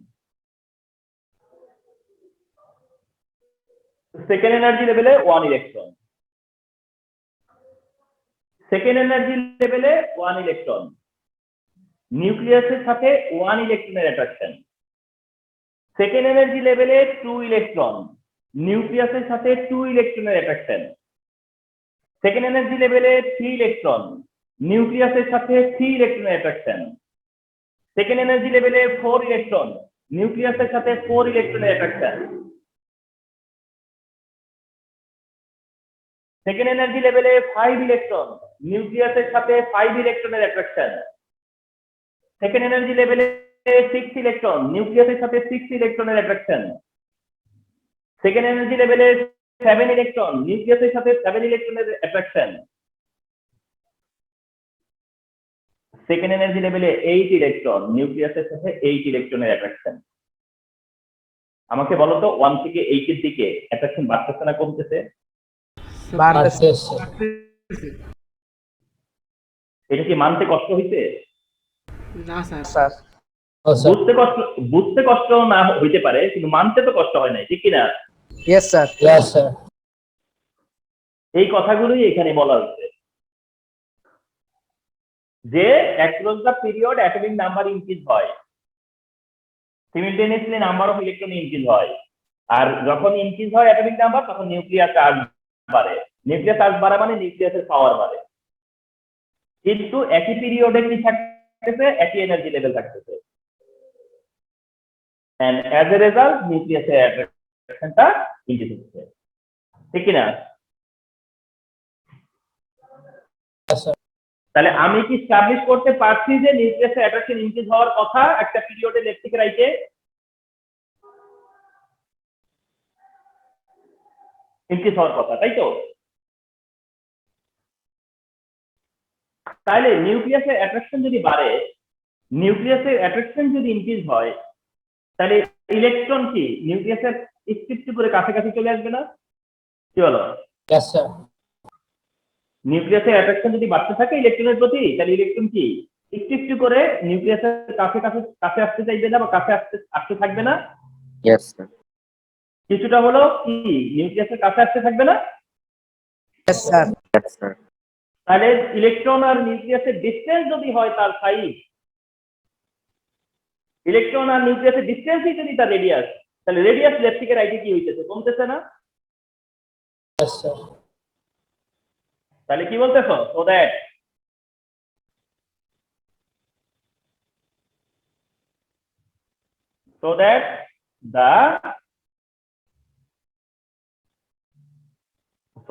সেকেন্ড এনার্জি লেভেলে 1 ইলেকট্রন, সেকেন্ড এনার্জি লেভেলে 1 ইলেকট্রন, নিউক্লিয়াসের সাথে 1 ইলেকট্রনের অ্যাট্রাকশন। সেকেন্ড এনার্জি লেভেলে 2 ইলেকট্রন, নিউক্লিয়াসের সাথে 2 ইলেকট্রনের অ্যাট্রাকশন। সেকেন্ড এনার্জি লেভেলে 3 ইলেকট্রন, নিউক্লিয়াসের সাথে 3 ইলেকট্রনের অ্যাট্রাকশন। সেকেন্ড এনার্জি লেভেলে 4 ইলেকট্রন, নিউক্লিয়াসের সাথে 4 ইলেকট্রনের অ্যাট্রাকশন। সেকেন্ড এনার্জি লেভেলে 5 ইলেকট্রন, নিউক্লিয়াসের সাথে 5 ইলেকট্রনের অ্যাট্রাকশন। সেকেন্ড এনার্জি লেভেলে 6 ইলেকট্রন, নিউক্লিয়াসের সাথে 6 ইলেকট্রনের অ্যাট্রাকশন। সেকেন্ড এনার্জি লেভেলে 7 ইলেকট্রন, নিউক্লিয়াসের সাথে 7 ইলেকট্রনের অ্যাট্রাকশন। সেকেন্ড এনার্জি লেভেলে 8 ইলেকট্রন, নিউক্লিয়াসের সাথে 8 ইলেকট্রনের অ্যাট্রাকশন। আমাকে বলো তো 1 থেকে 8 এর দিকে অ্যাট্রাকশন বাড়তেছে না কমতেছে?
বাড়তেছে।
এটা কি মানতে কষ্ট হইছে?
না স্যার।
স্যার
বুঝতে কষ্ট না হইতে পারে, কিন্তু মানতে তো কষ্ট হয় নাই, ঠিক কিনা?
Yes sir.
এই কথাগুলোই এখানে বলা হচ্ছে যে across the period atomic number increase হয়, সিমিলটেনিয়াসলি নাম্বার অফ ইলেকট্রন ইনক্রিজ হয়। আর যখন ইনক্রিজ হয় অ্যাটমিক নাম্বার, তখন নিউক্লিয়ার চার্জ বাড়ে। নিউক্লিয়ার চার্জ বাড়া মানে নিউক্লিয়াসের পাওয়ার বাড়ে। কিন্তু একই পিরিয়ডে কি থাকতেছে? একই এনার্জি লেভেল থাকতেছে। and as a result নিউক্লিয়াসের অ্যাট্রাকশনটা ইনক্রিজ হচ্ছে, ঠিক কিনা? তাহলে আমি কি এস্টাবলিশ করতে পারছি যে নিউক্লিয়াসের অ্যাট্রাকশন ইনক্রিজ হওয়ার কথা একটা পিরিয়ডে লেফট থেকে রাইটে? ইনক্রিজ হওয়ার কথা, তাই তো? তাহলে নিউক্লিয়াসের অ্যাট্রাকশন যদি বাড়ে, নিউক্লিয়াসের অ্যাট্রাকশন যদি ইনক্রিজ হয়, তাহলে ইলেকট্রন কি নিউক্লিয়াসের একটু করে কাছাকাছি চলে আসবে না? কি বলো? নিউক্লিয়াসের অ্যাট্রাকশন যদি বাড়তে থাকে ইলেকট্রনের প্রতি, তাহলে ইলেকট্রন কি একটু করে নিউক্লিয়াসের কাছে আসতে চাইবে না বা কাছে আসতে থাকবে না?
Yes, sir.
কিছুটা হলো কি নিউক্লিয়াসের কাছে আসতে থাকবে না?
Yes sir.
Yes, sir.
তাহলে ইলেকট্রন আর নিউক্লিয়াসের ডিসটেন্স যদি হয় তার সাইজ, ইলেকট্রন আর নিউক্লিয়াসের ডিসটেন্সই যদি তার রেডিয়াস, তাহলে রেডিয়াস লেফট থেকে রাইটে কি হইতেছে? কমতেছে না? তাহলে কি বলতেছো?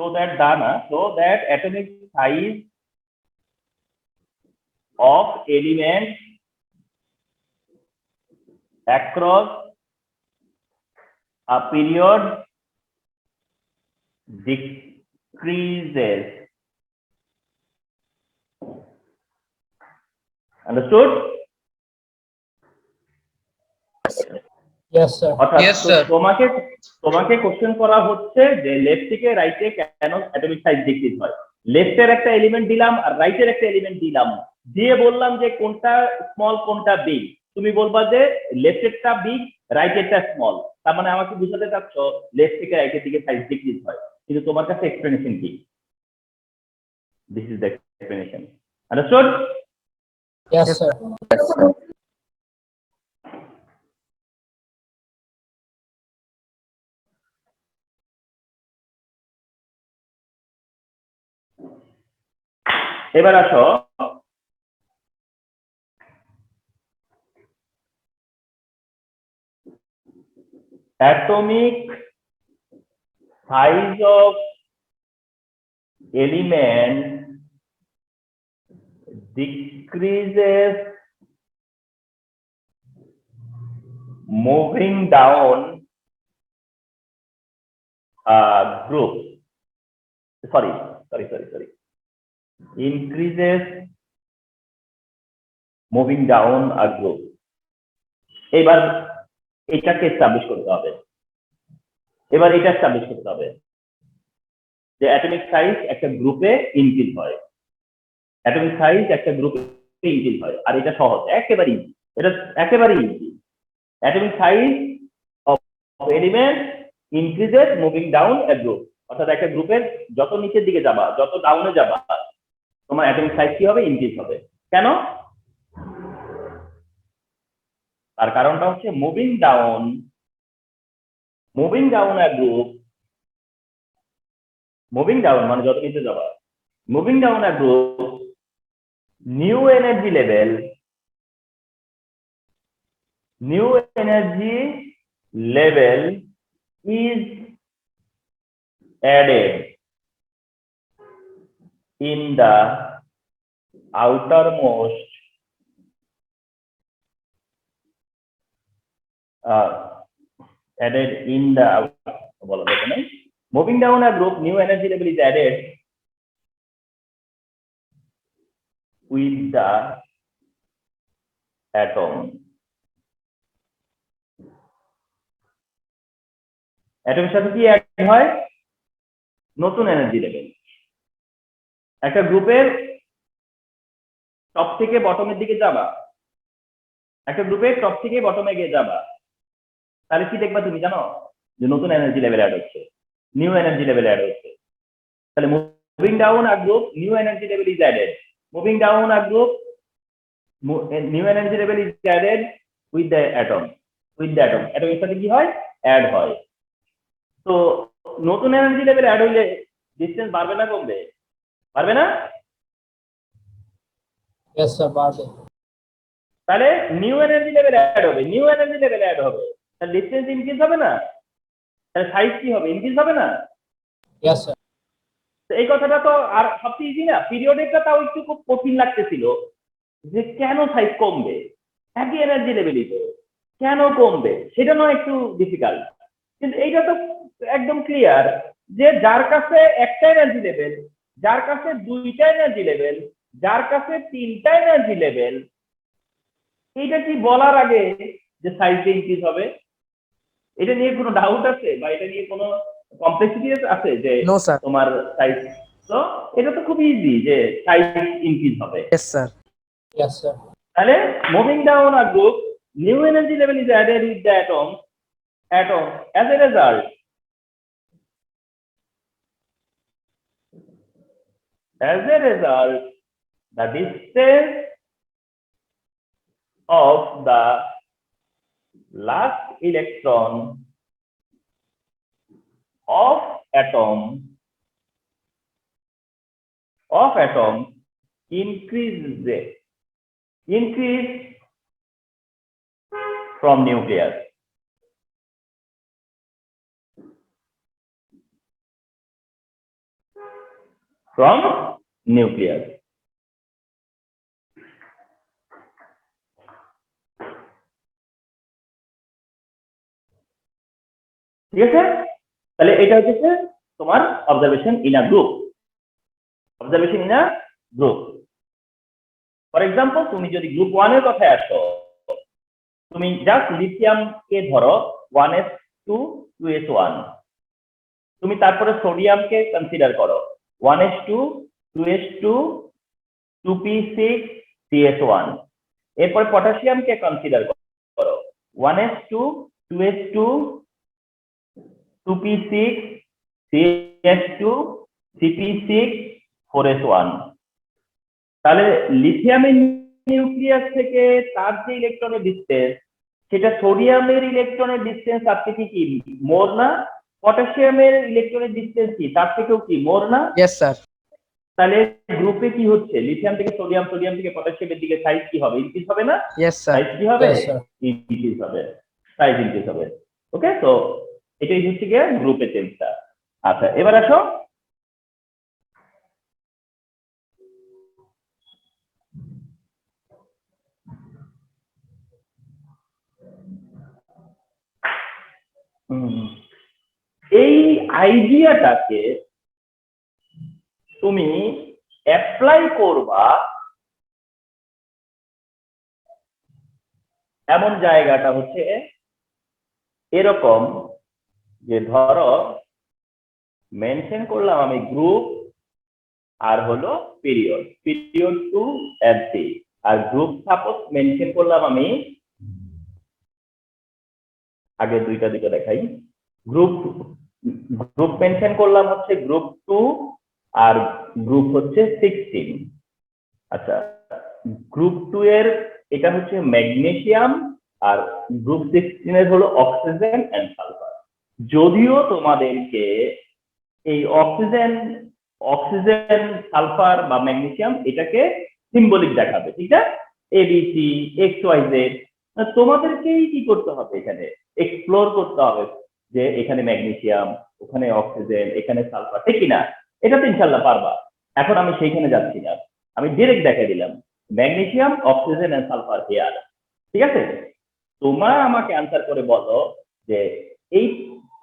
so that atomic size of elements across a period decreases. Understood?
Yes, sir.
অর্থাৎ
Yes, sir.
তোমাকে কোশ্চেন করা হচ্ছে যে লেফট থেকে রাইটে কেন অ্যাটমিক সাইজ ডিক্রিজ হয়। লেফটের একটা এলিমেন্ট দিলাম আর রাইটের একটা এলিমেন্ট দিলাম, দিয়ে বললাম যে কোনটা স্মল কোনটা বিগ। তুমি বলবা যে লেফটেরটা বিগ, রাইটেরটা স্মল। তার মানে আমাকে বুঝাতে চাচ্ছ লেফট থেকে রাইটের দিকে সাইজ ডিক্রিজ হয়। কিন্তু তোমার কাছে এক্সপ্লেনেশন কি? This is the explanation. Understood?
Yes, sir. Yes, sir.
এবার আসো atomic size of element decreases moving down a group. Sorry. Increases moving down a group. এবার এটাকে এস্টাবলিশ করতে হবে। যে অ্যাটমিক সাইজ একটা গ্রুপে ইনক্রিজ হয়, আর এটা সহজ, একেবারে easy. Atomic size of element increases moving down A group. অর্থাৎ একটা গ্রুপের যত নিচের দিকে যাবা, যত ডাউনে যাবা, তোমার অ্যাটমিক সাইজ কি হবে? ইনক্রিজ হবে। কেন? তার কারণটা হচ্ছে moving down moving down a group, moving down মানে যত নিচে যাবা, moving down a group, new energy level, new energy level is added in the outermost added in the moving down a group, new energy level is added with the atom. অ্যাটমের সাথে কি add হয়? নতুন energy level. একটা গ্রুপের top থেকে বটমের দিকে যাবা, একটা গ্রুপের টপ থেকে বটমে গিয়ে যাবা, তাহলে কি দেখবা তুমি জানো? যে নতুন এনার্জি লেভেল অ্যাড হচ্ছে, নিউ এনার্জি লেভেল অ্যাড হচ্ছে। তাহলে moving down a group, new energy level is added. Moving down a group, new energy level is added with the atom. With the atom, অ্যাটমের সাথে কি হয়? Add হয়। তো নতুন এনার্জি লেভেল অ্যাড হইলে ডিসটেন্স বাড়বে না কমবে? বাড়বে না?
Yes, sir. Barbie.
তাহলে নিউ এনার্জি লেভেল অ্যাড হবে, নিউ এনার্জি লেভেল অ্যাড হবে, তাহলে ডিসটেন্স ইনক্রিজ হবে না? তাহলে সাইজ কি হবে? ইনক্রিজ হবে না?
Yes, sir.
তো এই কথাটা তো আর সবচেয়ে ইজি না। পিরিয়ডিকটা তাও একটু খুব কঠিন লাগতেছিল যে কেন সাইজ কমবে, একই এনার্জি লেভেলই তো, কেন কমবে সেটা নয় একটু ডিফিকাল্ট। কিন্তু এইটা তো একদম ক্লিয়ার যে যার কাছে একটা এনার্জি লেভেল, যার কাছে দুইটা এনার্জি লেভেল, যার কাছে তিনটা এনার্জি লেভেল, এইটা কি বলার আগে যে সাইজটা ইনক্রিজ হবে? এটা নিয়ে কোনো ডাউট আছে বা এটা নিয়ে কোনো কমপ্লেক্সিটি আছে যে
নো স্যার।
তোমার সাইজ? তো এটা তো খুব ইজি যে সাইজ ইনক্রিজ হবে।
Yes sir.
Yes, sir.
তাহলে moving down a group, new energy level is added with the atom, as a result, the distance of the last electron of atom increase from nucleus. From nucleus. ঠিক আছে? তাহলে এটা হচ্ছে তোমার observation in a group. Observation in a group. For example, তুমি যদি group 1 এর কথায় আসো, তুমি জাস্ট লিথিয়ামকে ধরো 1s2 2s1, তুমি তারপরে সোডিয়ামকে কনসিডার করো 1s2 2s2 2p6 3s1, এরপর পটাশিয়ামকে কনসিডার করো 1s2 2s2 2p6 3s2 3p6 4s1। তাহলে লিথিয়ামের নিউক্লিয়াস থেকে তার যে ইলেকট্রনের ডিসটেন্স, সেটা সোডিয়ামের ইলেকট্রনের ডিসটেন্স তার থেকে কি মোর না? পটাশিয়ামের ইলেকট্রনের ডিসটেন্স কি তার থেকেও কি মোর না?
Yes sir.
তাহলে গ্রুপে কি হচ্ছে? লিথিয়াম থেকে সোডিয়াম, সোডিয়াম থেকে পটাশিয়ামের দিকে সাইজ কি হবে? ইনক্রিজ হবে না?
Yes sir.
সাইজ কি হবে?
Yes, sir.
ইনক্রিজ হবে, সাইজ ইনক্রিজ হবে। ওকে, তো এটাই হচ্ছে গিয়ে গ্রুপের চেঞ্জটা। আচ্ছা, এবার আসো এই আইডিয়াটাকে তুমি অ্যাপ্লাই করবা এমন জায়গাটা হচ্ছে এরকম যে ধরো মেনশন করলাম আমি গ্রুপ আর হলো পিরিয়ড, পিরিয়ড 2 and 3, আর গ্রুপ সাপোজ মেনশন করলাম আমি আগে দুইটা দেখাই। গ্রুপ মেনশন করলাম হচ্ছে গ্রুপ 2 আর গ্রুপ হচ্ছে 16। আচ্ছা, গ্রুপ 2 এর এটা হচ্ছে ম্যাগনেসিয়াম আর গ্রুপ 16 এর হলো অক্সিজেন এন্ড সালফার। যদিও তোমাদেরকে এই অক্সিজেন সালফার বা ম্যাগনেসিয়াম এটাকে সিম্বলিক দেখাবে, ঠিক না? এবিসি এক্স ওয়াই জেড, তোমাদেরকেই কি করতে হবে, এখানে এক্সপ্লোর করতে হবে যে এখানে ম্যাগনেসিয়াম, ওখানে অক্সিজেন, এখানে সালফার, ঠিক কিনা? এটা তো ইনশাল্লাহ পারবা। এখন আমি সেইখানে যাচ্ছি না, আমি ডিরেক্ট দেখাই দিলাম magnesium, oxygen and sulphur here, ঠিক আছে? তোমরা আমাকে আনসার করে বলো যে এই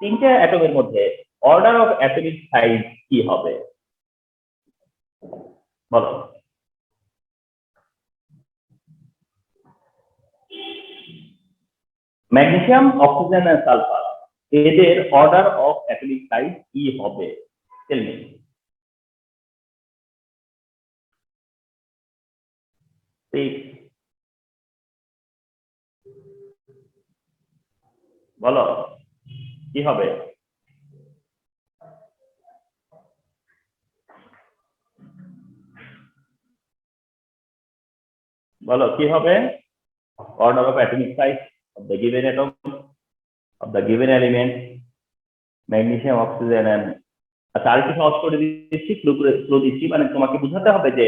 তিনটা অ্যাটমের মধ্যে অর্ডার অফ অ্যাটমিক সাইজ কি হবে, বলো। ম্যাগনেসিয়াম, অক্সিজেন এন্ড সালফার, এদের অর্ডার অফ অ্যাটমিক সাইজ কি হবে? Tell me. বলো কি হবে? বলো কি হবে? Order of atomic size of the given atom, of the given element, magnesium, oxygen and আচ্ছা আরেকটু সহজ করে দিচ্ছি, ক্লু দিচ্ছি, মানে তোমাকে বোঝাতে হবে যে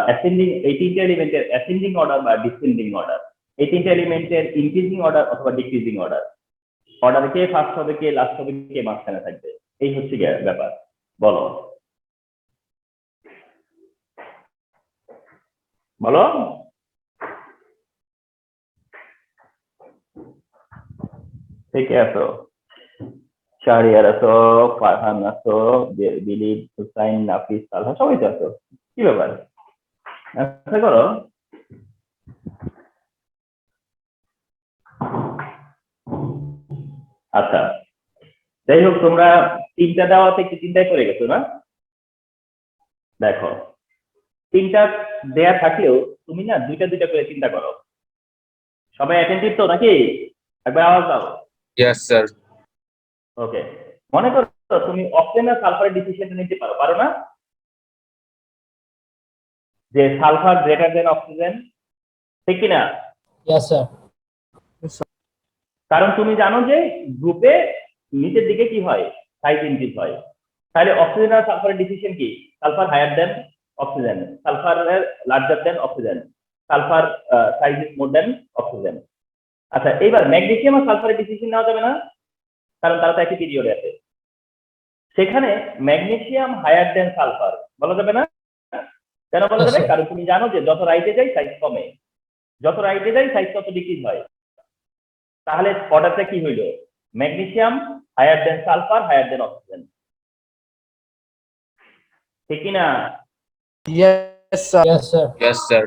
অ্যাসেন্ডিং, এই তিনটে এলিমেন্টের অ্যাসেন্ডিং অর্ডার বা ডিসেন্ডিং অর্ডার, এই তিনটে এলিমেন্টের ইনক্রিজিং অর্ডার অথবা ডিক্রিজিং অর্ডার, অর্ডারে কে ফার্স্ট হবে, কে লাস্ট হবে, কে মাঝখানে থাকবে, এই হচ্ছে ব্যাপার। বলো বলো। ঠিক আছো? শাহরিয়ার আছো, ফারহান আছো, দিলীপ, হুসাইন, নাফিস, সালহা, সবাই তো আছো। কি ব্যাপার, আচ্ছা করো। আচ্ছা যাই হোক, তোমরা তিনটা দেওয়াতে একটু চিন্তায় পড়ে গেছো না? দেখো তিনটা দেয়া থাকলেও তুমি না দুইটা দুইটা করে চিন্তা করো। সবাই অ্যাটেন্টিভ তো নাকি? একবার আওয়াজ দাও।
Yes, sir.
ওকে, মনে করো তুমি অক্সিজেন আর সালফারের ডিসিশনটা নিতে পারো, পারো না? যে সালফার গ্রেটার দেন অক্সিজেন, ঠিক কিনা?
Yes, sir.
কারণ তুমি জানো যে গ্রুপে নিচের দিকে কি হয়, সাইজ ইনক্রিজ হয়। তাহলে অক্সিজেন আর সালফারের ডিসিশন কি? Sulphur higher than oxygen, sulphur larger than oxygen, sulphur size is more than oxygen. আচ্ছা এইবার ম্যাগনেসিয়াম আর সালফারের ডিসিশন নেওয়া যাবে না, কারণ তারা তো একই পিরিয়ডে আছে। সেখানে ম্যাগনেসিয়াম হায়ার দেন সালফার বলা যাবে না। কেন বলা যাবে? কারণ তুমি জানো যে যত রাইটে যায় সাইজ কমে, যত রাইটে যায় সাইজ তত ডিক্রিজ হয়। তাহলে অর্ডারটা কি হইল? Magnesium higher than sulphur higher than oxygen, ঠিক কিনা?
Yes, sir.
Yes, sir.
Yes, sir.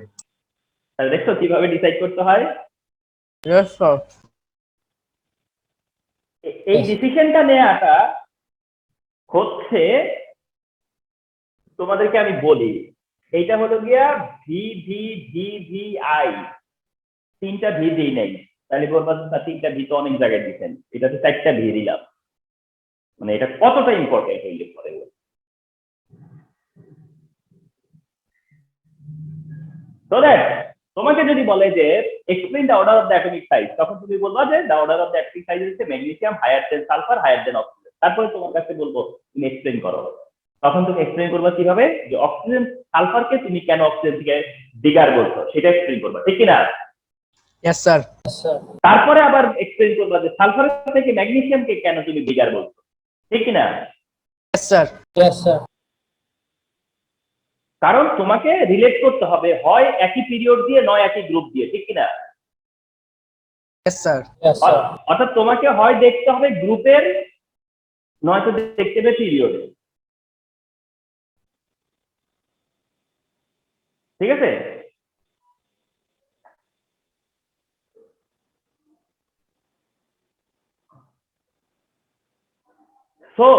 তাহলে দেখছো কিভাবে ডিসাইড করতে হয়।
Yes, sir.
এই ডিসিশনটা নেওয়াটা হচ্ছে, তোমাদেরকে আমি বলি, এইটা হলো গিয়া V V V V I, তিনটা ভি দিই নাই, তাহলে বলবো তিনটা ভি তো অনেক জায়গায় দিচ্ছেন, এটাতে চারটা ভি দিলাম, মানে এটা কতটা ইম্পর্টেন্ট হইলে পরে। So that তোমাকে যদি বলে যে explain the order of the atomic size, তখন তুমি বলবা যে the order of the atomic size হচ্ছে magnesium higher than sulphur higher than oxygen. তারপরে তোমার কাছে বলবো তুমি এক্সপ্লেইন করো, তখন তুমি এক্সপ্লেইন করবা কিভাবে, যে অক্সিজেন সালফারকে তুমি কেন অক্সিজেন থেকে বিগার বলছো সেটা এক্সপ্লেইন করবা, ঠিক কিনা?
Yes, sir.
Yes, sir.
তারপরে আবার এক্সপ্লেইন করবা যে সালফার থেকে ম্যাগনেসিয়ামকে কেন তুমি বিগার বলছো, ঠিক কিনা?
Yes, sir.
Yes, sir.
কারণ তোমাকে রিলেট করতে হবে, হয় একই পিরিয়ড দিয়ে নয় একই গ্রুপ দিয়ে, ঠিক কিনা?
Yes, sir.
Yes, sir.
অর্থাৎ তোমাকে হয় দেখতে হবে গ্রুপের, নয়তো দেখতে হবে পিরিয়ডে, ঠিক আছে? সো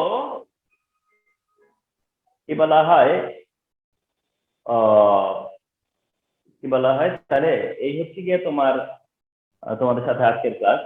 কি বলা হয়, কি বলা হয়, তাহলে এই হচ্ছে গিয়ে তোমাদের সাথে আজকের ক্লাস।